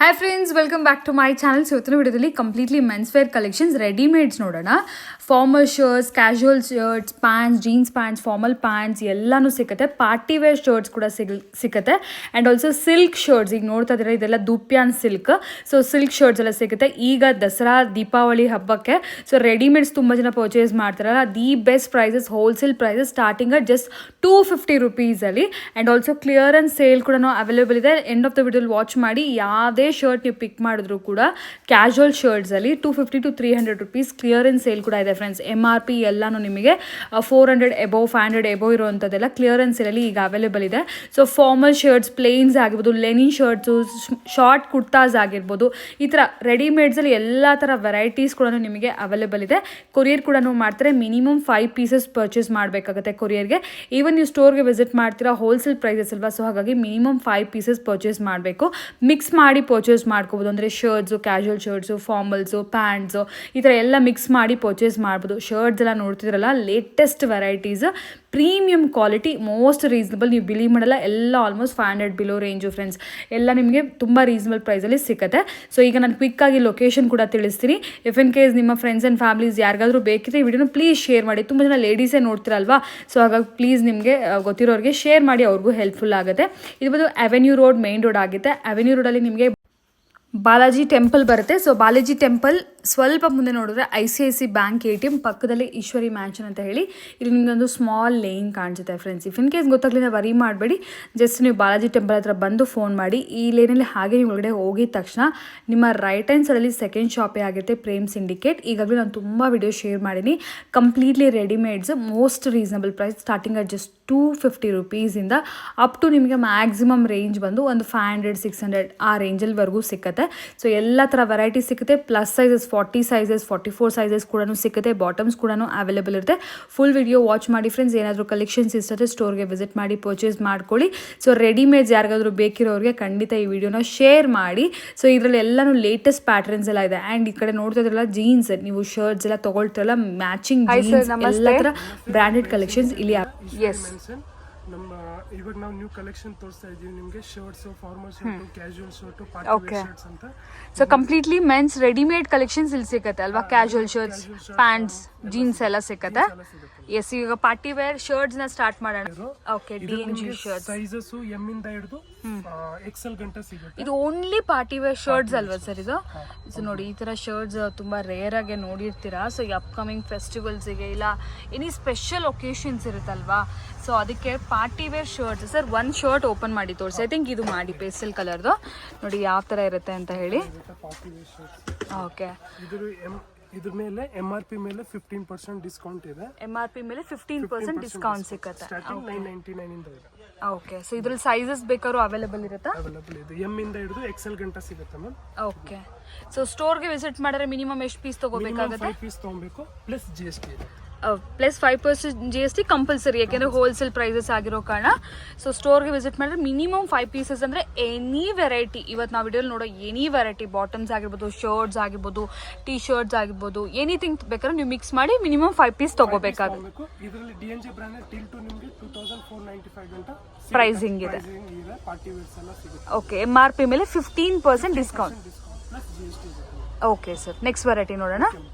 Hi friends, welcome back to my channel. ಇವತ್ತಿನ ವಿಡಿಯೋದಲ್ಲಿ completely mens wear collections readymades ನೋಡೋಣ. Formal shirts, casual shirts, pants, jeans pants, formal pants ಎಲ್ಲನೂ ಸಿಗುತ್ತೆ. Party wear shirts ಕೂಡ ಸಿಗುತ್ತೆ. And also silk shirts, ಈಗ ನೋಡ್ತಾ ಇದ್ದೀರಾ ಇದೆಲ್ಲ ದುಪ್ಯಾನ್ ಸಿಲ್ಕ್. ಸೊ ಸಿಲ್ಕ್ ಶರ್ಟ್ಸ್ ಎಲ್ಲ ಸಿಗುತ್ತೆ. ಈಗ ದಸರಾ ದೀಪಾವಳಿ ಹಬ್ಬಕ್ಕೆ ಸೊ ರೆಡಿಮೇಡ್ಸ್ ತುಂಬ ಜನ ಪರ್ಚೇಸ್ ಮಾಡ್ತಾರಲ್ಲ, the best prices, wholesale prices starting at just 250 rupees. And also clearance sale ಕೂಡ ಅವೈಲೇಬಲ್ ಇದೆ. ಎಂಡ್ ಆಫ್ ದ ವಿಡಿಯೋಲಿ ವಾಚ್ ಮಾಡಿ. ಯಾವುದೇ ಶರ್ಟ್ ನೀವು ಪಿಕ್ ಮಾಡಿದ್ರು ಕೂಡ ಕ್ಯಾಶುವಲ್ ಶರ್ಟ್ಸಲ್ಲಿ 250 to 300 rupees ಕ್ಲಿಯರೆನ್ಸ್ ಸೇಲ್ ಕೂಡ ಇದೆ ಫ್ರೆಂಡ್ಸ್. MRP ಎಲ್ಲನೂ ನಿಮಗೆ 400 ಎಬೋವ್ 500 ಎಬೋವ್ ಇರುವಂಥದ್ದೆಲ್ಲ ಕ್ಲಿಯರೆನ್ಸ್ ಸೇಲಲ್ಲಿ ಈಗ ಅವೈಲೇಬಲ್ ಇದೆ. ಸೊ ಫಾರ್ಮಲ್ ಶರ್ಟ್ಸ್, ಪ್ಲೇನ್ಸ್ ಆಗಿರ್ಬೋದು, ಲೆನಿನ್ ಶರ್ಟ್ಸು, ಶಾರ್ಟ್ ಕುರ್ತಾಸ್ ಆಗಿರ್ಬೋದು, ಈ ಥರ ರೆಡಿಮೇಡ್ಸಲ್ಲಿ ಎಲ್ಲ ಥರ ವೆರೈಟೀಸ್ ಕೂಡ ನಿಮಗೆ ಅವೈಲೇಬಲ್ ಇದೆ. ಕೊರಿಯರ್ ಕೂಡ ಮಾಡ್ತಾರೆ. ಮಿನಿಮಮ್ 5 pieces ಪರ್ಚೇಸ್ ಮಾಡಬೇಕಾಗುತ್ತೆ ಕೊರಿಯರ್ಗೆ. ಈವನ್ ನೀವು ಸ್ಟೋರ್ಗೆ ವಿಸಿಟ್ ಮಾಡ್ತೀರಾ, ಹೋಲ್ಸೇಲ್ ಪ್ರೈಸಸ್ ಅಲ್ವಾ, ಸೊ ಹಾಗಾಗಿ ಮಿನಿಮಮ್ 5 pieces ಪರ್ಚೇಸ್ ಮಾಡಬೇಕು. ಮಿಕ್ಸ್ ಮಾಡಿ ಪರ್ಚೇಸ್ ಮಾಡ್ಕೋಬೋದು. ಅಂದರೆ shirts, casual shirts, formals, pants, ಈ ಥರ ಎಲ್ಲ ಮಿಕ್ಸ್ ಮಾಡಿ ಪರ್ಚೇಸ್ ಮಾಡ್ಬೋದು. ಶರ್ಟ್ಸ್ ಎಲ್ಲ ನೋಡ್ತಿದ್ರಲ್ಲ, latest varieties, premium quality, most reasonable. ನೀವು ಬಿಲೀವ್ ಮಾಡಲ್ಲ, ಎಲ್ಲ ಆಲ್ಮೋಸ್ಟ್ 500 ಬಿಲೋ ರೇಂಜು ಫ್ರೆಂಡ್ಸ್. ಎಲ್ಲ ನಿಮಗೆ ತುಂಬ ರೀಸನಬಲ್ ಪ್ರೈಸಲ್ಲಿ ಸಿಗುತ್ತೆ. ಸೊ ಈಗ ನಾನು ಕ್ವಿಕ್ಕಾಗಿ ಲೊಕೇಶನ್ ಕೂಡ ತಿಳಿಸ್ತೀನಿ. ಇಫ್ ಇನ್ ಕೇಸ್ ನಿಮ್ಮ ಫ್ರೆಂಡ್ಸ್ ಆ್ಯಂಡ್ ಫ್ಯಾಮಿಲೀಸ್ ಯಾರಿಗಾದ್ರೂ ಬೇಕಿದ್ರೆ ಈ ವಿಡಿಯೋನ ಪ್ಲೀಸ್ ಶೇರ್ ಮಾಡಿ. ತುಂಬ ಜನ ಲೇಡೀಸೇ ನೋಡ್ತಿರಲ್ವಾ, ಸೊ ಹಾಗಾಗಿ ಪ್ಲೀಸ್ ನಿಮಗೆ ಗೊತ್ತಿರೋರಿಗೆ ಶೇರ್ ಮಾಡಿ, ಅವ್ರಿಗೂ ಹೆಲ್ಪ್ಫುಲ್ ಆಗುತ್ತೆ. ಇದು ಬಂದು ಅವೆನ್ಯೂ ರೋಡ್, ಮೇನ್ ರೋಡ್ ಆಗುತ್ತೆ. ಅವೆನ್ಯೂ ರೋಡಲ್ಲಿ ನಿಮಗೆ ಬಾಲಾಜಿ ಟೆಂಪಲ್ ಬರುತ್ತೆ. ಸೊ ಬಾಲಾಜಿ ಟೆಂಪಲ್ ಸ್ವಲ್ಪ ಮುಂದೆ ನೋಡಿದ್ರೆ ICICI ಬ್ಯಾಂಕ್ ATM ಪಕ್ಕದಲ್ಲಿ ಈಶ್ವರಿ ಮ್ಯಾನ್ಷನ್ ಅಂತ ಹೇಳಿ ಇಲ್ಲಿ ನಿಮಗೊಂದು ಸ್ಮಾಲ್ ಲೇನ್ ಕಾಣಿಸುತ್ತೆ ಫ್ರೆಂಡ್ಸ್. ಇಫ್ ಇನ್ ಕೇಸ್ ಗೊತ್ತಾಗಲಿಲ್ಲ ವರಿ ಮಾಡಬೇಡಿ, ಜಸ್ಟ್ ನೀವು ಬಾಲಾಜಿ ಟೆಂಪಲ್ ಹತ್ರ ಬಂದು ಫೋನ್ ಮಾಡಿ. ಈ ಲೇನಲ್ಲಿ ಹಾಗೆ ನೀವು ಒಳಗಡೆ ಹೋಗಿದ ತಕ್ಷಣ ನಿಮ್ಮ ರೈಟ್ ಹ್ಯಾಂಡ್ ಸೈಡಲ್ಲಿ ಸೆಕೆಂಡ್ ಶಾಪೇ ಆಗುತ್ತೆ, ಪ್ರೇಮ್ ಸಿಂಡಿಕೇಟ್. ಈಗಾಗಲೇ ನಾನು ತುಂಬ ವಿಡಿಯೋ ಶೇರ್ ಮಾಡೀನಿ. Completely readymades, most reasonable price, starting at just 250 rupees up to ನಿಮಗೆ ಮ್ಯಾಕ್ಸಿಮಮ್ ರೇಂಜ್ ಬಂದು ಒಂದು 500 600 ಆ ರೇಂಜಲ್ವರೆಗೂ ಸಿಗುತ್ತೆ. ಸೊ ಎಲ್ಲ ಥರ ವೆರೈಟಿ ಸಿಗುತ್ತೆ. ಪ್ಲಸ್ ಸೈಜಸ್ 40 ಸೈಜಸ್ 44 ಸೈಜಸ್ ಕೂಡ ಸಿಗುತ್ತೆ. ಬಾಟಮ್ಸ್ ಕೂಡ ಅವೈಲೇಬಲ್ ಇರುತ್ತೆ. ಫುಲ್ ವಿಡಿಯೋ ವಾಚ್ ಮಾಡಿ ಫ್ರೆಂಡ್ಸ್. ಏನಾದರೂ ಕಲೆಕ್ಷನ್ಸ್ ಇಷ್ಟೇ ಸ್ಟೋರ್ಗೆ ವಿಸಿಟ್ ಮಾಡಿ ಪರ್ಚೇಸ್ ಮಾಡ್ಕೊಳ್ಳಿ. ಸೊ ರೆಡಿಮೇಡ್ಸ್ ಯಾರಿಗಾದ್ರೂ ಬೇಕಿರೋರಿಗೆ ಖಂಡಿತ ಈ ವಿಡಿಯೋನ ಶೇರ್ ಮಾಡಿ. ಸೊ ಇದರಲ್ಲಿ ಎಲ್ಲನೂ ಲೇಟೆಸ್ಟ್ ಪ್ಯಾಟರ್ನ್ಸ್ ಎಲ್ಲ ಇದೆ. ಆ್ಯಂಡ್ ಈ ಕಡೆ ನೋಡ್ತಾ ಇದ್ರಲ್ಲ ಜೀನ್ಸ್, ನೀವು ಶರ್ಟ್ಸ್ ಎಲ್ಲ ತೊಗೊಳ್ತಿರಲ್ಲ, ಮ್ಯಾಚಿಂಗ್ ಜೀನ್ಸ್ ಎಲ್ಲ ಥರ ಬ್ರ್ಯಾಂಡೆಡ್ ಕಲೆಕ್ಷನ್ಸ್ ಇಲ್ಲಿ. ಎಸ್, ನಮ್ಮ ಇವಾಗ ನಾವು ನ್ಯೂ ಕಲೆಕ್ಷನ್ ತೋರಿಸ್ತಾ ಇದೀವಿ ನಿಮಗೆ. Shirts, formal shirt, casual shirt, party wear shirts ಅಂತ. So completely mens readymade collections ಇಲ್ಲಿ ಸಿಗುತ್ತೆ ಅಲ್ವಾ. ಕ್ಯಾಶುವಲ್ ಶರ್ಟ್ಸ್, ಪ್ಯಾಂಟ್ಸ್, ಜೀನ್ಸ್ ಎಲ್ಲ ಸಿಗುತ್ತೆ. ಎಸ್, ಈಗ ಪಾರ್ಟಿ ವೇರ್ ಶರ್ಟ್ಸ್ ನ ಸ್ಟಾರ್ಟ್ ಮಾಡೋಣ. Okay, DNG shirts sizes M ಇಂದ ಹಿಡಿದು XL ಗಂಟ ಸಿಗುತ್ತೆ. ಇದು ಓನ್ಲಿ ಪಾರ್ಟಿ ವೇರ್ ಶರ್ಟ್ಸ್ ಅಲ್ವಾ ಸರ್ ಇದು? ಸೊ ನೋಡಿ, ಈ ತರ ಶರ್ಟ್ಸ್ ತುಂಬಾ ರೇರ್ ಆಗಿ ನೋಡಿರ್ತೀರಾ. ಸೊ ಈ ಅಪ್ಕಮಿಂಗ್ ಫೆಸ್ಟಿವಲ್ಸ್ಗೆ ಇಲ್ಲ ಎನಿ ಸ್ಪೆಷಲ್ ಒಕೇಶನ್ಸ್ ಇರುತ್ತಲ್ವಾ, ಸೊ ಅದಕ್ಕೆ ಪಾರ್ಟಿ ವೇರ್ ಶರ್ಟ್ಸ್. ಸರ್ ಒಂದು ಶರ್ಟ್ ಓಪನ್ ಮಾಡಿ ತೋರಿಸಿ. ಐ ಥಿಂಕ್ ಇದು ಮಾಡಿ ಪೇಸ್ಟಲ್ ಕಲರ್ದು. ನೋಡಿ ಯಾವ ಥರ ಇರುತ್ತೆ ಅಂತ ಹೇಳಿ. ಓಕೆ, ಇದ್ರ ಮೇಲೆ MRP ಮೇಲೆ 15% ಡಿಸ್ಕೌಂಟ್ ಇದೆ. MRP ಮೇಲೆ 15% ಡಿಸ್ಕೌಂಟ್ ಸಿಗುತ್ತೆ. ಸ್ಟಾರ್ಟಿಂಗ್ 999 ಇಂದ ಇದೆ. ಓಕೆ, ಸೊ ಇದ್ರಲ್ಲಿ ಸೈಜಸ್ ಬೇಕಾದ್ರೂ ಅವೈಲೇಬಲ್ ಇರುತ್ತಾ? ಅವೈಲೇಬಲ್ ಇದೆ. M ಇಂದ ಹಿಡಿದು XL ಗಂಟ ಸಿಗುತ್ತೆ ಮ್ಯಾಮ್. ಓಕೆ, ಸೊ ಸ್ಟೋರ್ಗೆ ವಿಸಿಟ್ ಮಾಡಿದ್ರೆ ಮಿನಿಮಮ್ ಎಷ್ಟು ಪೀಸ್ ತಗೋಬೇಕಾಗುತ್ತೆ? 5 ಪೀಸ್ ತಗೊಬೇಕು, ಪ್ಲಸ್ GST ಇದೆ. ಪ್ಲಸ್ 5% GST ಕಂಪಲ್ಸರಿ, ಯಾಕೆಂದರೆ ಹೋಲ್ಸೇಲ್ ಪ್ರೈಸಸ್ ಆಗಿರೋ ಕಾರಣ. ಸೊ ಸ್ಟೋರ್ಗೆ ವಿಸಿಟ್ ಮಾಡಿದ್ರೆ ಮಿನಿಮಮ್ 5 pieces ಅಂದರೆ ಎನಿ ವೆರೈಟಿ, ಇವತ್ತು ನಾವು ವಿಡಿಯೋಲಿ ನೋಡೋ ಎನಿ ವೆರೈಟಿ, ಬಾಟಮ್ಸ್ ಆಗಿರ್ಬೋದು, ಶರ್ಟ್ಸ್ ಆಗಿರ್ಬೋದು, ಟೀ ಶರ್ಟ್ಸ್ ಆಗಿರ್ಬೋದು, ಎನಿಥಿಂಗ್ ಬೇಕಾದ್ರೆ ನೀವು ಮಿಕ್ಸ್ ಮಾಡಿ ಮಿನಿಮಮ್ 5 pieces ತಗೋಬೇಕಾಗುತ್ತೆ. ಇದರಲ್ಲಿ DNG ಬ್ರ್ಯಾಂಡ್ ಟಿಲ್ ಟು ನಿಮಗೆ 2495 ಗಂಟ ಪ್ರೈಸಿಂಗ್ ಇದೆ. ಪಾರ್ಟಿ ವೇರ್ಸ್ ಎಲ್ಲ ಸಿಗುತ್ತೆ. ಓಕೆ, MRP ಮೇಲೆ 15% ಡಿಸ್ಕೌಂಟ್. ಪ್ಲಸ್ GST ಇದೆ. ಓಕೆ ಸರ್, ನೆಕ್ಸ್ಟ್ ವೆರೈಟಿ ನೋಡೋಣ.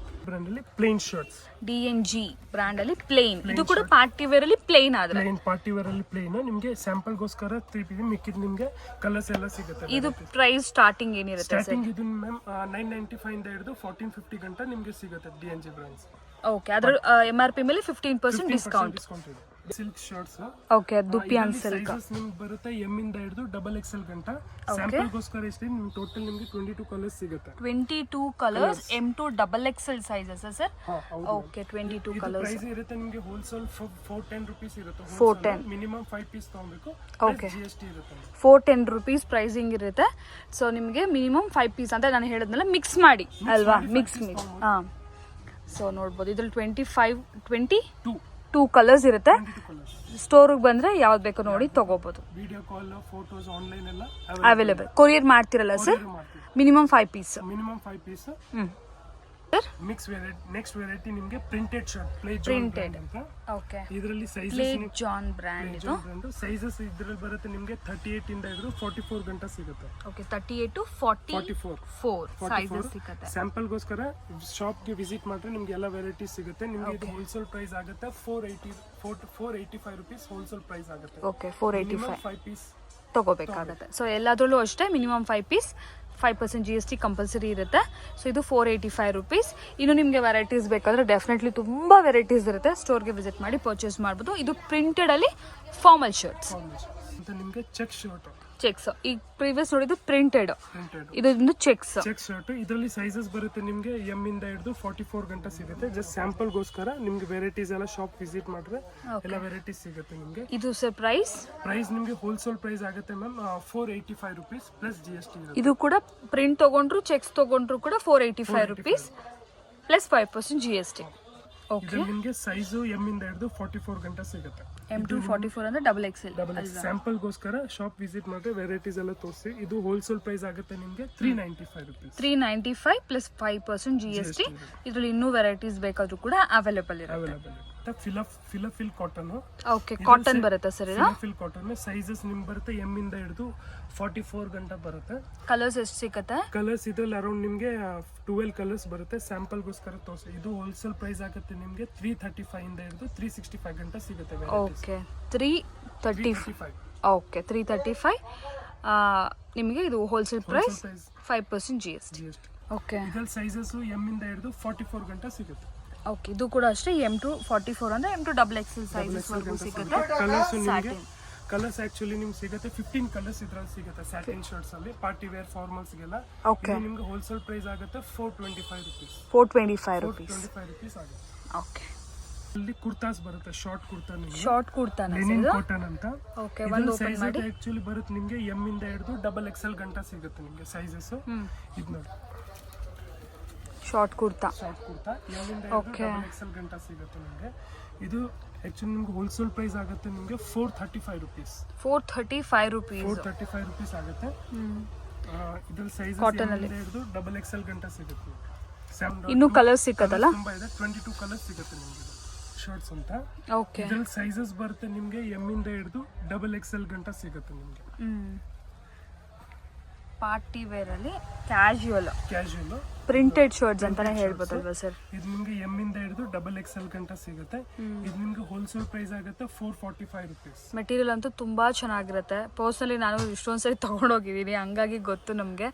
ಬ್ರ್ಯಾಂಡ್ ಅಲ್ಲಿ ಪ್ಲೇನ್ ಶರ್ಟ್ಸ್, DNG ಬ್ರ್ಯಾಂಡ್ ಅಲ್ಲಿ ಪ್ಲೇನ್. ಇದು ಕೂಡ ಪಾರ್ಟಿ ವೇರ್ ಅಲ್ಲಿ ಪ್ಲೇನ್ ಆದ್ರೆ ಪಾರ್ಟಿ ವೇರ್ ಅಲ್ಲಿ ಪ್ಲೇನ್. ನಿಮಗೆ ಸ್ಯಾಂಪಲ್ ಗೋಸ್ಕರ 3 ಪೀಸ್, ಮಿಕ್ಕಿದ್ ನಿಮಗೆ ಕಲರ್ಸ್ ಎಲ್ಲ ಸಿಗುತ್ತೆ. ಇದು ಪ್ರೈಸ್ ಸ್ಟಾರ್ಟಿಂಗ್ ಏನಿರುತ್ತೆ ಸರ್? ಸ್ಟಾರ್ಟಿಂಗ್ ಇದು ಮ್ಯಾಮ್ 995 ಇಂದ ಹಿಡಿದು 1450 ಗಂಟ ನಿಮಗೆ ಸಿಗುತ್ತೆ DNG ಬ್ರ್ಯಾಂಡ್ಸ್. ಓಕೆ, ಅದರ MRP ಮೇಲೆ 15% ಡಿಸ್ಕೌಂಟ್ ಇದೆ. ಸಿಲ್ಕ್ ಶರ್ಟ್ಸ್, ಓಕೆ, ದುಪಿಯಾನ್ ಸಿಲ್ಕ್ ನಿಮ್ಗೆ ಬರುತ್ತೆ M ಇಂದ ಹಿಡಿದು XXL ಗಂಟ. ಸ್ಯಾಂಪಲ್ ಗೋಸ್ಕರ ಇಷ್ಟೇ. ನಿಮ್ಗೆ ಟೋಟಲ್ ನಿಮಗೆ 22 ಕಲರ್ಸ್ ಸಿಗುತ್ತೆ. 22 colours, M to XXL sizes sir? Okay, 22 colours. Price ಇರುತ್ತೆ ನಿಮಗೆ ಹೋಲ್ಸೇಲ್ 410 rupees ಇರುತ್ತೆ. 410, ಮಿನಿಮಮ್ 5 ಪೀಸ್ ತಗೊಬೇಕು. ಓಕೆ, GST ಇರುತ್ತೆ. 410 rupees ಪ್ರೈಸಿಂಗ್ ಇರುತ್ತೆ. ಸೊ ನಿಮಗೆ ಮಿನಿಮಮ್ 5 ಪೀಸ್ ಅಂತ ನಾನು ಹೇಳಿದ್ನಲ್ಲ, ಮಿಕ್ಸ್ ಮಾಡಿ ಅಲ್ವಾ, ಮಿಕ್ಸ್. ಹಾಂ, ಸೊ ನೋಡ್ಬೋದು ಇದ್ರಲ್ಲಿ 22 ಕಲರ್ಸ್ ಇರುತ್ತೆ. ಸ್ಟೋರಿಗೆ ಬಂದ್ರೆ ಯಾವ್ದು ಬೇಕೋ ನೋಡಿ ತಗೋಬಹುದು. ವಿಡಿಯೋ ಕಾಲ್, ಫೋಟೋಸ್, ಆನ್ಲೈನ್ ಎಲ್ಲ ಅವೈಲೇಬಲ್. ಕೊರಿಯರ್ ಮಾಡ್ತಿರಲ್ಲ sir? Minimum 5 piece. Minimum 5 piece. Mix variety. Next variety ನಿಮಗೆ printed shirt, play John Printed. ಅಂತ. ಓಕೆ, ಇದರಲ್ಲಿ ಸೈಜಸ್ ಪ್ಲೇ ಜಾನ್ ಬ್ರ್ಯಾಂಡ್ ಇದು. ಸೈಜಸ್ ಇದ್ರಲ್ಲಿ ಬರುತ್ತೆ ನಿಮಗೆ 38 ಇಂದ ಹಿಡಿದು 44 ಗಂಟೆ ಸಿಗುತ್ತೆ. ಓಕೆ, 38 to 44 ಸೈಜಸ್ ಸಿಗುತ್ತೆ. ಸ್ಯಾಂಪಲ್ಗೋಸ್ಕರ ಶಾಪ್ಗೆ ವಿಸಿಟ್ ಮಾಡಿದ್ರೆ ನಿಮ್ಗೆ ಎಲ್ಲ ವೆರೈಟೀಸ್ ಸಿಗುತ್ತೆ. ನಿಮ್ಗೆ ಇದು ಹೋಲ್ಸೇಲ್ ಪ್ರೈಸ್ ಆಗುತ್ತೆ 485 ರುಪೀಸ್ ಹೋಲ್ಸೇಲ್ ಪ್ರೈಸ್ ಆಗುತ್ತೆ. ಓಕೆ, 485 5 ಪೀಸ್ ತಗೋಬೇಕಾಗುತ್ತೆ. ಸೊ ಎಲ್ಲದರಲ್ಲೂ ಅಷ್ಟೇ ಮಿನಿಮಮ್ 5 ಪೀಸ್, 5% GST ಕಂಪಲ್ಸರಿ ಇರುತ್ತೆ. ಸೊ ಇದು 485 ರುಪೀಸ್. ಇನ್ನು ನಿಮಗೆ ವೆರೈಟೀಸ್ ಬೇಕಾದರೆ ಡೆಫಿನೆಟ್ಲಿ ತುಂಬ ವೆರೈಟೀಸ್ ಇರುತ್ತೆ. ಸ್ಟೋರ್ಗೆ ವಿಸಿಟ್ ಮಾಡಿ ಪರ್ಚೇಸ್ ಮಾಡ್ಬೋದು. ಇದು ಪ್ರಿಂಟೆಡಲ್ಲಿ ಫಾರ್ಮಲ್ ಶರ್ಟ್ಸ್ ಅಂತ ನಿಮಗೆ ಚೆಕ್ ಶರ್ಟ್, ಚೆಕ್ಸ್. ಈಗ ಪ್ರೀವಿಯಸ್ ನೋಡಿದ್ದು ಪ್ರಿಂಟೆಡ್, ಇದು ಚೆಕ್ಸ್ ಶರ್ಟ್. ಇದರಲ್ಲಿ ಸೈಜಸ್ ಬರುತ್ತೆ ನಿಮಗೆ ಎಮ್ ಇಂದ ಹಿಡಿದು 44 ಗಂಟೆ ಸಿಗುತ್ತೆ. ಜಸ್ಟ್ ಸ್ಯಾಂಪಲ್ಗೋಸ್ಕರ ನಿಮ್ಗೆ ವೆರೈಟೀಸ್ ಎಲ್ಲ ಶಾಪ್ ವಿಸಿಟ್ ಮಾಡಿದ್ರೆ ಎಲ್ಲ ವೆರೈಟೀಸ್ ಸಿಗುತ್ತೆ ನಿಮಗೆ. ಇದು ಸರ್ ಪ್ರೈಸ್ ನಿಮಗೆ ಹೋಲ್ಸೇಲ್ ಪ್ರೈಸ್ ಆಗುತ್ತೆ ಮ್ಯಾಮ್ 485 ರುಪೀಸ್ ಪ್ಲಸ್ GST ಇರುತ್ತೆ. ಇದು ಕೂಡ ಪ್ರಿಂಟ್ ತಗೊಂಡ್ರು ಚೆಕ್ಸ್ ತಗೊಂಡ್ರು ಕೂಡ 485 ರುಪೀಸ್ ಪ್ಲಸ್ 5% GST. ಓಕೆ, ನಿಮಗೆ ಸೈಜು ಎಮ್ ಇಂದ ಹಿಡಿದು 44 ಗಂಟೆ ಸಿಗುತ್ತೆ. M to 44 ಅಂದ್ರೆ ಡಬಲ್ XL. ಸ್ಯಾಂಪಲ್ಗೋಸ್ಕರ ಶಾಪ್ ವಿಸಿಟ್ ಮಾಡಿದ್ರೆ ವೆರೈಟೀಸ್ ಎಲ್ಲ ತೋರಿಸಿ. ಇದು ಹೋಲ್ಸೇಲ್ ಪ್ರೈಸ್ ಆಗುತ್ತೆ ನಿಮಗೆ 395 ರುಪೀಸ್. 395 plus 5% GST. ಇದರಲ್ಲಿ ಇನ್ನೂ ವೆರೈಟೀಸ್ ಬೇಕಾದ್ರೂ ಕೂಡ ಅವೈಲೇಬಲ್ ಇರುತ್ತೆ. Fill cotton. ಓಕೆ, ಕಾಟನ್ ಬರುತ್ತೆ ಸರ್ ಇದು. ಫಿಲ್ ಕಾಟನ್ ಸೈಜಸ್ ನಿಮ್ಗೆ ಬರುತ್ತೆ ಎಮ್ ಇಂದ ಹಿಡಿದು 44 ಗಂಟೆ ಬರುತ್ತೆ. ಕಲರ್ಸ್ ಎಷ್ಟು ಸಿಗುತ್ತೆ? ಕಲರ್ಸ್ ಇದ್ರಲ್ಲಿ ಅರೌಂಡ್ ನಿಮಗೆ 12 ಕಲರ್ಸ್ ಬರುತ್ತೆ. ಸ್ಯಾಂಪಲ್ಗೋಸ್ಕರ ತೋರಿಸಿ. ಇದು ಹೋಲ್ಸೇಲ್ ಪ್ರೈಸ್ ಆಗುತ್ತೆ ನಿಮಗೆ 335 ಇಂದ ಹಿಡಿದು 365 ಗಂಟೆ ಸಿಗುತ್ತೆ. ಓಕೆ, 335. ಓಕೆ, 335 ನಿಮಗೆ ಇದು ಹೋಲ್ಸೇಲ್ ಪ್ರೈಸ್, 5% GST. ಓಕೆ, ಇದ್ರಲ್ಲಿ ಸೈಜಸ್ ಎಮ್ ಇಂದ ಹಿಡಿದು 44 ಗಂಟೆ ಸಿಗುತ್ತೆ. ಓಕೆ, ಇದು ಕೂಡ ಅಷ್ಟೇ M to 44 ಅಂದ್ರೆ M to double XL sizes ವರೆಗೂ ಸಿಗುತ್ತೆ. ಕಲರ್ಸ್ ನಿಮಗೆ ಕಲರ್ಸ್ ಆಕ್ಚುಲಿ ನಿಮ್ಗೆ ಸಿಗುತ್ತೆ 15 ಕಲರ್ಸ್ ಇದ್ರಲ್ಲಿ ಸಿಗುತ್ತೆ. ಸ್ಯಾಟಿನ್ ಶರ್ಟ್ಸ್ ಅಲ್ಲಿ ಪಾರ್ಟಿ ವೇರ್ ಫಾರ್ಮಲ್ಸ್ ಗೆಲ್ಲ ನಿಮ್ಗೆ ಹೋಲ್ಸೇಲ್ ಪ್ರೈಸ್ ಆಗುತ್ತೆ 425 ರುಪೀಸ್. 425 ರುಪೀಸ್ ಆಗುತ್ತೆ. ಓಕೆ, ಇಲ್ಲಿ ಕುರ್ತಾಸ್ ಬರುತ್ತೆ, ಶಾರ್ಟ್ ಕುರ್ತಾ, ಶಾರ್ಟ್ ಕುರ್ತಾನ ಲಿನಿನ್ ಕಾಟನ್ ಅಂತ. ಓಕೆ, ಒಂದು ಓಪನ್ ಮಾಡಿ. ಆಕ್ಚುಲಿ ಬರುತ್ತೆ ನಿಮಗೆ ಎಮ್ ಇಂದ ಹಿಡಿದು ಡಬಲ್ XL ಗಂಟೆ ಸಿಗುತ್ತೆ ನಿಮಗೆ ಸೈಜಸ್. ಇದು ನೋಡಿ ಶಾರ್ಟ್ ಕುರ್ತಾ ಎಮ್ ಇಂದ ಹಿಡಿದು ಡಬಲ್ XL ಗಂಟೆ ಸಿಗುತ್ತೆ ನಿಮಗೆ. ಇದು ಆಕ್ಚುಲಿ ನಿಮ್ಗೆ ಹೋಲ್ಸೇಲ್ ಪ್ರೈಸ್ ಆಗುತ್ತೆ ನಿಮಗೆ 435 ರುಪೀಸ್. 435 ರುಪೀಸ್ ಆಗುತ್ತೆ. ಇದ್ರಲ್ಲಿ ಸೈಜಸ್ ಎಮ್ ಇಂದ ಹಿಡಿದು ಡಬಲ್ XL ಗಂಟೆ ಸಿಗುತ್ತೆ. ಇನ್ನು ಕಲರ್ಸ್ ಸಿಕ್ಕತ್ತಲ್ಲ, ತುಂಬಾ ಇದೆ. 22 ಕಲರ್ಸ್ ಸಿಗುತ್ತೆ ನಿಮಗೆ ಶರ್ಟ್ಸ್ ಅಂತ. ಓಕೆ, ಇದ್ರಲ್ಲಿ ಸೈಜಸ್ ಬರುತ್ತೆ ನಿಮಗೆ ಎಮ್ ಇಂದ ಹಿಡಿದು ಡಬಲ್ XL ಗಂಟೆ ಸಿಗುತ್ತೆ ನಿಮಗೆ. ಪಾರ್ಟಿ ವೇರ್ ಅಲ್ಲಿ ಕ್ಯಾಶುಯಲ್ ಪ್ರಿಂಟೆಡ್ ಶರ್ಟ್ಸ್ ಅಂತಾನೆ ಹೇಳ್ಬೋದಲ್ವಾ ಸರ್? ಇದು ನಿಮಗೆ ಎಮ್ ಇಂದ ಹಿಡಿದು ಡಬಲ್ XL ಗಂಟೆ ಸಿಗುತ್ತೆ. ಇದು ನಿಮಗೆ ಹೋಲ್ಸೇಲ್ ಪ್ರೈಸ್ ಆಗುತ್ತೆ 445 ರುಪೀಸ್. ಮೆಟೀರಿಯಲ್ ಅಂತೂ ತುಂಬಾ ಚೆನ್ನಾಗಿರುತ್ತೆ. ಪರ್ಸನಲಿ ನಾನು ಇಷ್ಟೊಂದು ಸರಿ ತಗೊಂಡೋಗಿದ್ದೀನಿ, ಹಂಗಾಗಿ ಗೊತ್ತು ನಮಗೆ.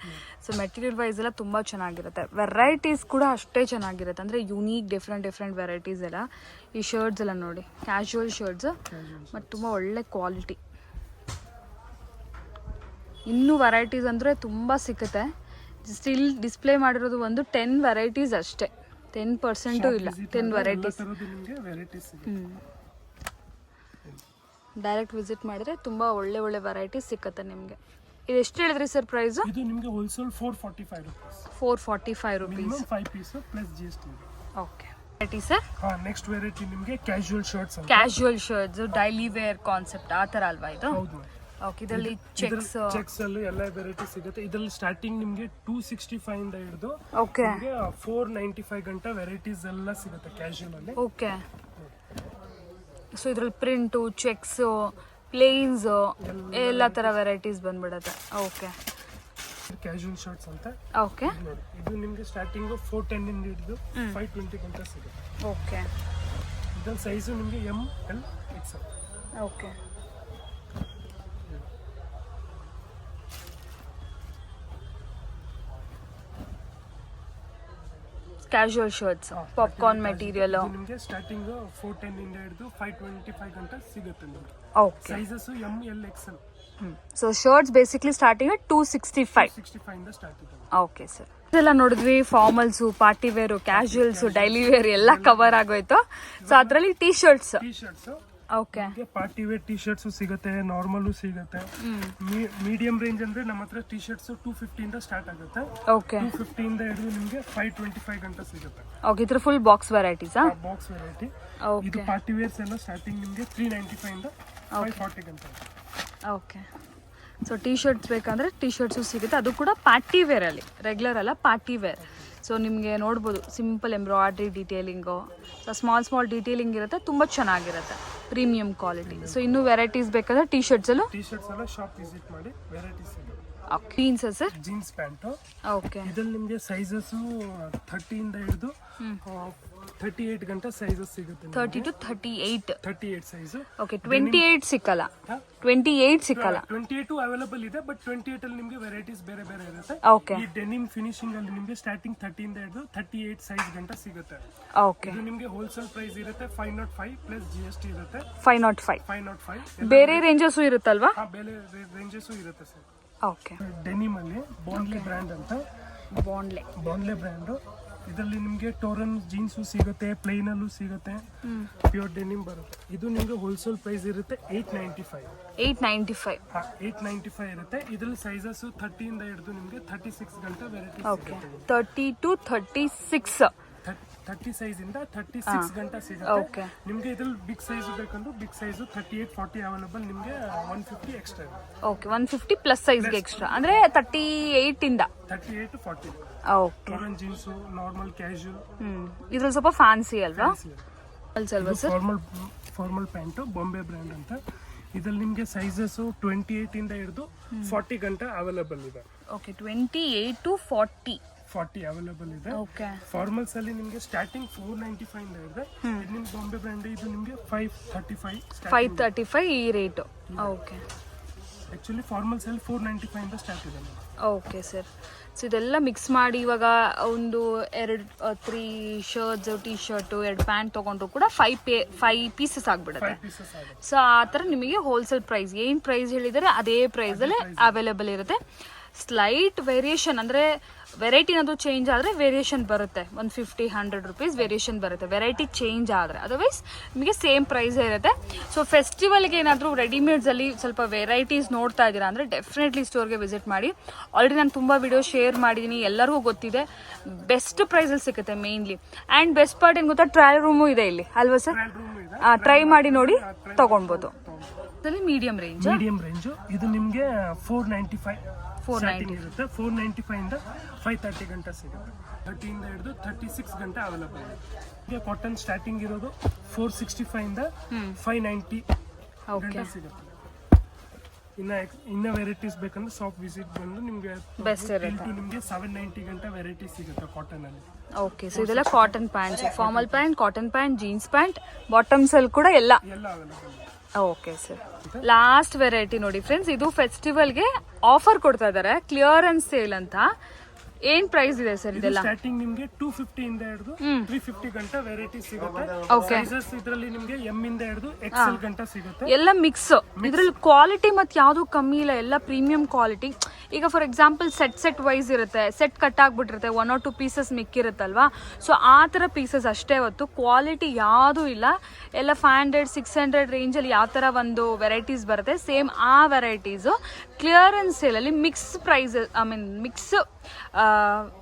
ಸೊ ಮೆಟೀರಿಯಲ್ ವೈಸ್ ಎಲ್ಲ ತುಂಬಾ ಚೆನ್ನಾಗಿರುತ್ತೆ. ವೆರೈಟೀಸ್ ಕೂಡ ಅಷ್ಟೇ ಚೆನ್ನಾಗಿರುತ್ತೆ, ಅಂದ್ರೆ ಯೂನಿಕ್ ಡಿಫ್ರೆಂಟ್ ವೆರೈಟೀಸ್ ಎಲ್ಲ. ಈ ಶರ್ಟ್ಸ್ ಎಲ್ಲ ನೋಡಿ, ಕ್ಯಾಶುವಲ್ ಶರ್ಟ್ಸ್ ಮತ್ತು ತುಂಬ ಒಳ್ಳೆ ಕ್ವಾಲಿಟಿ. ಇನ್ನೂ ವೆರೈಟೀಸ್ ಅಂದರೆ ತುಂಬ ಸಿಗುತ್ತೆ. ಸ್ಟಿಲ್ ಡಿಸ್ಪ್ಲೇ ಮಾಡಿರೋದು ಒಂದು 10 ವೆರೈಟೀಸ್ ಅಷ್ಟೇ, 10% ಇಲ್ಲ, 10 ವೆರೈಟೀಸ್. ಡೈರೆಕ್ಟ್ ವಿಸಿಟ್ ಮಾಡಿದ್ರೆ ತುಂಬ ಒಳ್ಳೆ ವೆರೈಟೀಸ್ ಸಿಕ್ಕತ್ತೆ ನಿಮಗೆ. ಇದು ಎಷ್ಟು ಹೇಳಿದ್ರಿ ಸರ್ ಪ್ರೈಸ್? ಇದು ನಿಮಗೆ wholesale 445 rupees. 445 rupees, 5 piece plus GST. Okay, variety sir. Next variety ನಿಮಗೆ casual shirts. Casual shirts daily wear concept ಆ ಥರ ಅಲ್ವಾ ಇದು? ಹೌದು. ಓಕೆ, ಇದರಲ್ಲಿ ಚೆಕ್ಸ್ ಅಲ್ಲಿ ಎಲ್ಲ ವೆರೈಟಿ ಸಿಗುತ್ತೆ. ಇದರಲ್ಲಿ ಸ್ಟಾರ್ಟಿಂಗ್ ನಿಮಗೆ 265 ಇಂದ ಹಿಡಿದು ಓಕೆ 495 ಗಂಟೆ ವೆರೈಟೀಸ್ ಎಲ್ಲ ಸಿಗುತ್ತೆ ಕ್ಯಾಶುವಲ್ ಅಲ್ಲಿ. ಓಕೆ, ಸೊ ಇದ್ರಲ್ಲಿ ಪ್ರಿಂಟು, ಚೆಕ್ಸು, ಪ್ಲೇನ್ಸ್ ಎಲ್ಲ ಥರ ವೆರೈಟೀಸ್ ಬಂದ್ಬಿಡುತ್ತೆ. ಓಕೆ, ಕ್ಯಾಶುವಲ್ ಶರ್ಟ್ಸ್ ಅಂತ. ಓಕೆ, ಇದು ನಿಮಗೆ ಸ್ಟಾರ್ಟಿಂಗ್ 410 ಇಂದ ಹಿಡಿದು 520 ಗಂಟೆ ಸಿಗುತ್ತೆ. ಓಕೆ, ಇದರ ಸೈಜು ನಿಮಗೆ ML XL. Okay, casual shirts, popcorn material ನಿಮಗೆ ಸ್ಟಾರ್ಟಿಂಗ್ 410 ಇಂದ ಹಿಡಿದು 525 ಗಂಟೆ ಸಿಗುತ್ತೆ ನಿಮಗೆ. Okay, sizes ML XL. So shirts basically starting 265 ಇಂದ ಸ್ಟಾರ್ಟ್ ಇದೆ. ಓಕೆ ಸರ್, ಇದೆಲ್ಲ ನೋಡಿದ್ವಿ. Formals, party wear, casuals, daily wear ಎಲ್ಲ ಕವರ್ ಆಗೋಯ್ತು. ಸೊ ಅದರಲ್ಲಿ T shirts. Okay, party wear T shirts ಸಿಗುತ್ತೆ, ನಾರ್ಮಲ್ ಸಿಗುತ್ತೆ. ಮೀಡಿಯಂ ರೇಂಜ್ ಅಂದ್ರೆ ನಮ್ಮ ಹತ್ರ ಟೀ ಶರ್ಟ್ಸ್ 250 ಇಂದ ಸ್ಟಾರ್ಟ್ ಆಗುತ್ತೆ. ಓಕೆ, 250 ಇಂದ ಹಿಡಿದು ನಿಮಗೆ 525 ಗಂಟೆ ಸಿಗುತ್ತೆ. ಓಕೆ, ಇದ್ರ full box varieties. Box variety. Okay, ಇದು ಪಾರ್ಟಿ ವೇರ್ಸ್ ಎಲ್ಲ ಸ್ಟಾರ್ಟಿಂಗ್ ನಿಮಗೆ 395 ಇಂದ 540 ಗಂಟೆ. ಓಕೆ, ಸೊ ಟೀ ಶರ್ಟ್ಸ್ ಬೇಕಂದ್ರೆ ಟೀ ಶರ್ಟ್ಸು ಸಿಗುತ್ತೆ. ಅದು ಕೂಡ ಪಾರ್ಟಿ ವೇರ್ ಅಲ್ಲಿ, ರೆಗ್ಯುಲರ್ ಅಲ್ಲ, ಪಾರ್ಟಿ ವೇರ್. ಸೊ ನಿಮಗೆ ನೋಡ್ಬೋದು simple embroidery detailing, so small detailing ಇರುತ್ತೆ, ತುಂಬ ಚೆನ್ನಾಗಿರುತ್ತೆ, ಪ್ರೀಮಿಯಂ ಕ್ವಾಲಿಟಿ. ಸೊ ಇನ್ನೂ ವೆರೈಟೀಸ್ ಬೇಕಾದ್ರೆ ಟೀ ಶರ್ಟ್ಸ್ ಎಲ್ಲ ಶಾಪ್ ವಿಸಿಟ್ ಮಾಡಿ ವೆರೈಟೀಸ್ ಇದೆ. Jeans sir, jeans pant. Okay, ಇದ್ರಲ್ಲಿ ನಿಮಗೆ ಸೈಜಸ್ 30 ಇಂದ ಹಿಡಿದು 38 ಗಂಟೆ ಸೈಜಸ್ ಸಿಗುತ್ತೆ. 30 to 38 ಸೈಜ್. ಓಕೆ, 28 ಸಿಕ್ಕಲ್ಲ. 28 ಅವೈಲೇಬಲ್ ಇದೆ, ಬಟ್ 28 ಅಲ್ಲಿ ನಿಮಗೆ ವೆರೈಟೀಸ್ ಬೇರೆ ಬೇರೆ ಇರುತ್ತೆ. ಓಕೆ, ಈ ಡೆನಿಮ್ ಫಿನಿಶಿಂಗ್ ಅಲ್ಲಿ ನಿಮಗೆ ಸ್ಟಾರ್ಟಿಂಗ್ 30 ಇಂದ ಹಿಡಿದು 38 ಸೈಜ್ ಗಂಟೆ ಸಿಗುತ್ತೆ. ಓಕೆ, ಇದು ನಿಮಗೆ ಹೋಲ್ಸೇಲ್ ಪ್ರೈಸ್ ಇರುತ್ತೆ 505 ಪ್ಲಸ್ GST ಇರುತ್ತೆ. 505 ಬೇರೆ ರೇಂಜಸ್ ಇರುತ್ತಲ್ವಾ? ಬೇರೆ ರೇಂಜಸ್ ಇರುತ್ತೆ ಸರ್. ಓಕೆ, ಡೆನಿಮ್ ಅಲ್ಲಿ ಬಾಂಡ್ಲೆ ಬ್ರ್ಯಾಂಡ್ ಅಂತ, ಬಾಂಡ್ಲೆ ಬ್ರ್ಯಾಂಡ್. ಇದರಲ್ಲಿ ನಿಮಗೆ ಟೋರನ್ ಜೀನ್ಸು ಸಿಗುತ್ತೆ, ಪ್ಲೈನ್ ಅಲ್ಲೂ ಸಿಗುತ್ತೆ, ಪ್ಯೂರ್ ಡೆನಿಮ್ ಬರುತ್ತೆ. ಇದು ನಿಮಗೆ ಹೋಲ್ಸೇಲ್ ಪ್ರೈಸ್ ಇರುತ್ತೆ 895 ಇರುತ್ತೆ. ಇದರಲ್ಲಿ ಸೈಜಸ್ 30 ಇಂದ ಹಿಡಿದು ನಿಮಗೆ 36 ಗಂಟೆ ವೆರೈಟಿ. ಓಕೆ, 30 to 36 30 ಸೈಜ್ ಇಂದ 36 ಗಂಟೆ ಸಿಗುತ್ತೆ. ನಿಮಗೆ ಇದ್ರಲ್ಲಿ ಬಿಗ್ ಸೈಜ್ ಬೇಕಂದ್ರೆ ಬಿಗ್ ಸೈಜ್ 38-40 ಅವೈಲೇಬಲ್. ನಿಮಗೆ 150 ಎಕ್ಸ್ಟ್ರಾ. ಓಕೆ, 150 ಪ್ಲಸ್ ಸೈಜ್ಗೆ ಎಕ್ಸ್ಟ್ರಾ, ಅಂದ್ರೆ 38 ಇಂದ 38-40. Okay, torn jeans, normal casual. ಇದ್ರಲ್ಲಿ ಸ್ವಲ್ಪ ಫ್ಯಾನ್ಸಿ ಅಲ್ವಾ? ಫಾರ್ಮಲ್ ಪ್ಯಾಂಟ್ ಬಾಂಬೆ ಬ್ರ್ಯಾಂಡ್ ಅಂತ. ಇದ್ರಲ್ಲಿ ನಿಮಗೆ ಸೈಜಸ್ 28 ಇಂದ ಹಿಡಿದು 40 ಗಂಟೆ ಅವೈಲೇಬಲ್ ಇದೆ. ಓಕೆ, 28 to 40 ಅವೈಲೇಬಲ್ ಇದೆ. ಓಕೆ, ಫಾರ್ಮಲ್ಸ್ ಅಲ್ಲಿ ನಿಮಗೆ ಸ್ಟಾರ್ಟಿಂಗ್ 495 ಇಂದ ಇದೆ. ಇದು ನಿಮ್ಗೆ ಬಾಂಬೆ ಬ್ರ್ಯಾಂಡ್, ಇದು ನಿಮಗೆ 535 ಈ ರೇಟ್. ಓಕೆ, ಆಕ್ಚುಲಿ ಫಾರ್ಮಲ್ಸ್ ಅಲ್ಲಿ 495 ಇಂದ ಸ್ಟಾರ್ಟ್ ಇದೆ. ಓಕೆ ಸರ್, ಸೊ ಇದೆಲ್ಲ ಮಿಕ್ಸ್ ಮಾಡಿ ಇವಾಗ ಒಂದು 3 ಶರ್ಟ್ಸ್, ಟೀ ಶರ್ಟು, 2 ಪ್ಯಾಂಟ್ ತೊಗೊಂಡ್ರು ಕೂಡ 5 ಪೀಸಸ್ ಆಗಿಬಿಡುತ್ತೆ. ಸೊ ಆ ಥರ ನಿಮಗೆ ಹೋಲ್ಸೇಲ್ ಪ್ರೈಸ್ ಏನು ಪ್ರೈಸ್ ಹೇಳಿದರೆ ಅದೇ ಪ್ರೈಸಲ್ಲೇ ಅವೈಲೇಬಲ್ ಇರುತ್ತೆ. ಸ್ಲೈಟ್ ವೇರಿಯೇಷನ್ ಅಂದರೆ ವೆರೈಟಿ ಏನಾದರೂ ಚೇಂಜ್ ಆದರೆ ವೇರಿಯೇಷನ್ ಬರುತ್ತೆ, 150-100 ರುಪೀಸ್ ವೇರಿಯೇಷನ್ ಬರುತ್ತೆ ವೆರೈಟಿ ಚೇಂಜ್ ಆದರೆ. ಅದರ್ವೈಸ್ ನಿಮಗೆ ಸೇಮ್ ಪ್ರೈಸೇ ಇರುತ್ತೆ. ಸೊ ಫೆಸ್ಟಿವಲ್ಗೆ ಏನಾದರೂ ರೆಡಿಮೇಡ್ಸಲ್ಲಿ ಸ್ವಲ್ಪ ವೆರೈಟೀಸ್ ನೋಡ್ತಾ ಇದ್ದೀರಾ ಅಂದರೆ ಡೆಫಿನೆಟ್ಲಿ ಸ್ಟೋರ್ಗೆ ವಿಸಿಟ್ ಮಾಡಿ. ಆಲ್ರೆಡಿ ನಾನು ತುಂಬ ವಿಡಿಯೋ ಶೇರ್ ಮಾಡಿದ್ದೀನಿ, ಎಲ್ಲರಿಗೂ ಗೊತ್ತಿದೆ. ಬೆಸ್ಟ್ ಪ್ರೈಸಲ್ಲಿ ಸಿಗುತ್ತೆ ಮೇನ್ಲಿ. ಆ್ಯಂಡ್ ಬೆಸ್ಟ್ ಪಾರ್ಟ್ ಏನು ಗೊತ್ತಾ, ಟ್ರಯಲ್ ರೂಮು ಇದೆ ಇಲ್ಲಿ ಅಲ್ವಾ ಸರ್? ಟ್ರೈ ಮಾಡಿ ನೋಡಿ ತಗೊಳ್ಬೋದು. ಮೀಡಿಯಂ ರೇಂಜ್ ಇದು ನಿಮಗೆ 495 ಇರುತ್ತೆ. 495 ಇಂದ 530 ಗಂಟೆ ಸಿಗುತ್ತೆ. 30 ಇಂದ ಹಿಡಿದು 36 ಗಂಟೆ ಅವೈಲೇಬಲ್ ಇದೆ. ಕಾಟನ್ ಸ್ಟಾರ್ಟಿಂಗ್ ಇರೋದು 465 ಇಂದ 590 ಗಂಟೆ ಸಿಗುತ್ತೆ. ಇನ್ನ ವೆರೈಟೀಸ್ ಬೇಕಂದ್ರೆ ಶಾಪ್ ವಿಸಿಟ್ ಬಂದು ನಿಮಗೆ ಬೆಸ್ಟ್ ಇರುತ್ತೆ. ನಿಮಗೆ 790 ಗಂಟೆ ವೆರೈಟಿ ಸಿಗುತ್ತೆ ಕಾಟನ್ ಅಲ್ಲಿ. ಓಕೆ, ಸೊ ಇದೆಲ್ಲ cotton pants, formal pant, cotton pant, jeans pant, bottoms ಅಲ್ಲಿ ಕೂಡ ಎಲ್ಲ available. Okay sir, last variety ನೋಡಿ ಫ್ರೆಂಡ್ಸ್, ಇದು ಫೆಸ್ಟಿವಲ್ಗೆ ಆಫರ್ ಕೊಡ್ತಾ ಇದ್ದಾರೆ, ಕ್ಲಿಯರೆನ್ಸ್ ಸೇಲ್ ಅಂತ. ಏನ್ ಪ್ರೈಸ್ ಇದೆ ಸರ್ ಇದೆಲ್ಲ? ಸ್ಟಾರ್ಟಿಂಗ್ ನಿಮಗೆ 250 ಇಂದ ಹಿಡಿದು 350 ಗಂಟೆ ವೆರೈಟಿ ಸಿಗುತ್ತೆ. ಸೈಜಸ್ ಇದರಲ್ಲಿ ನಿಮಗೆ ಎಂ ಇಂದ ಹಿಡಿದು XL ಗಂಟೆ ಸಿಗುತ್ತೆ. ಎಲ್ಲ ಮಿಕ್ಸ್. ಇದರಲ್ಲಿ ಕ್ವಾಲಿಟಿ ಮತ್ತೆ ಯಾವುದು ಕಮ್ಮಿ ಇಲ್ಲ, ಎಲ್ಲ ಪ್ರೀಮಿಯಂ ಕ್ವಾಲಿಟಿ. ಈಗ ಫಾರ್ ಎಕ್ಸಾಂಪಲ್ ಸೆಟ್ ವೈಸ್ ಇರುತ್ತೆ, ಸೆಟ್ ಕಟ್ ಆಗ್ಬಿಟ್ಟಿರುತ್ತೆ, 1 or 2 ಪೀಸಸ್ ಮಿಕ್ಕಿರುತ್ತಲ್ವಾ. ಸೊ ಆ ಥರ ಪೀಸಸ್ ಅಷ್ಟೇ ಹೊತ್ತು, ಕ್ವಾಲಿಟಿ ಯಾವುದೂ ಇಲ್ಲ. ಎಲ್ಲ 500-600 ರೇಂಜಲ್ಲಿ ಯಾವ ಥರ ಒಂದು ವೆರೈಟೀಸ್ ಬರುತ್ತೆ, ಸೇಮ್ ಆ ವೆರೈಟೀಸು ಕ್ಲಿಯರೆನ್ಸ್ ಸೇಲಲ್ಲಿ ಮಿಕ್ಸ್ ಪ್ರೈಸಸ್, ಮಿಕ್ಸ್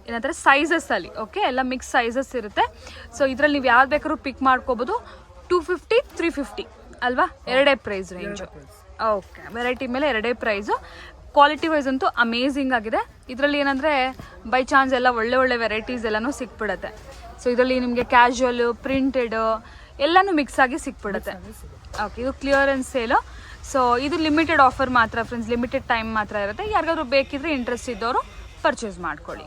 ಏನಂತಾರೆ ಸೈಜಸ್ ಅಲ್ಲಿ. ಓಕೆ, ಎಲ್ಲ ಮಿಕ್ಸ್ ಸೈಜಸ್ ಇರುತ್ತೆ. ಸೊ ಇದರಲ್ಲಿ ನೀವು ಯಾವ್ದು ಬೇಕಾದ್ರೂ ಪಿಕ್ ಮಾಡ್ಕೋಬಹುದು. 250-350 ಅಲ್ವಾ, ಎರಡೇ ಪ್ರೈಸ್ ರೇಂಜು. ಓಕೆ, ವೆರೈಟಿ ಮೇಲೆ ಎರಡೇ ಪ್ರೈಸು. ಕ್ವಾಲಿಟಿ ವೈಸ್ ಅಂತೂ ಅಮೇಝಿಂಗ್ ಆಗಿದೆ. ಇದರಲ್ಲಿ ಏನಂದರೆ ಬೈ ಚಾನ್ಸ್ ಎಲ್ಲ ಒಳ್ಳೆ ವೆರೈಟೀಸ್ ಎಲ್ಲನೂ ಸಿಕ್ಬಿಡುತ್ತೆ. ಸೊ ಇದರಲ್ಲಿ ನಿಮಗೆ ಕ್ಯಾಶುವಲ್, ಪ್ರಿಂಟೆಡ್ ಎಲ್ಲನೂ ಮಿಕ್ಸ್ ಆಗಿ ಸಿಕ್ಬಿಡುತ್ತೆ. ಓಕೆ, ಇದು ಕ್ಲಿಯರೆನ್ಸ್ ಸೇಲು. ಸೊ ಇದು ಲಿಮಿಟೆಡ್ ಆಫರ್ ಮಾತ್ರ ಫ್ರೆಂಡ್ಸ್, ಲಿಮಿಟೆಡ್ ಟೈಮ್ ಮಾತ್ರ ಇರುತ್ತೆ. ಯಾರಿಗಾದ್ರೂ ಬೇಕಿದ್ರೆ ಇಂಟ್ರೆಸ್ಟ್ ಇದ್ದವರು ಪರ್ಚೇಸ್ ಮಾಡ್ಕೊಳ್ಳಿ.